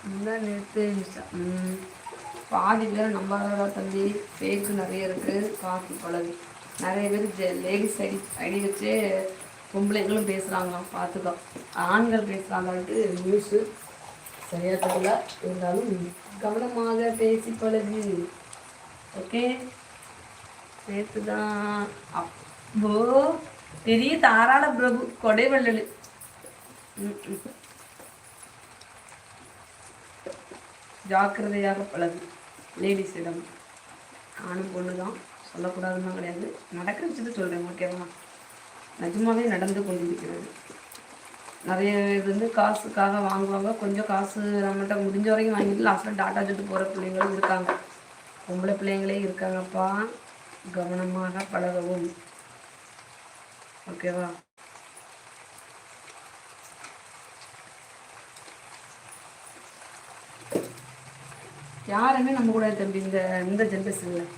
முந்தா நேற்று பாதி பேர் நம்பாதடா தம்பி. ஃபேக்கு நிறைய இருக்குது. காஃபி பழகு நிறைய பேர் லேடிஸ் ஐடி வச்சே பொம்பளைங்களும் பேசுகிறாங்களாம். பார்த்துக்கோ, ஆண்கள் பேசுகிறாங்கன்ட்டு நியூஸு சரியாக தெரியல. இருந்தாலும் கவனமாக பேசி பழகு. ஓகே, நேற்று தான் அப்போ பெரிய தாராள பிரபு கொடைவள்ளல். ஜாக்கிரதையாக பழகு லேடிஸிடம். ஆணும் பொண்ணு தான், சொல்லக்கூடாதுன்னா கிடையாது. நடக்க வச்சுட்டு சொல்கிறேன். ஓகேவா? நிஜமாவே நடந்து கொண்டிருக்கிறது. நிறைய இது வந்து காசுக்காக வாங்குவாங்க. கொஞ்சம் காசு நம்மகிட்ட முடிஞ்ச வரைக்கும் வாங்கிட்டு லாஸ்ட்டில் டாட்டா சுட்டு போகிற பிள்ளைங்களும் இருக்காங்க. பொம்பளை பிள்ளைங்களே இருக்காங்கப்பா. கவனமாக பழகவும். ஓகேவா? யாருமே நம்ம கூட தம்பி இந்த ஜென்ரேஷனில்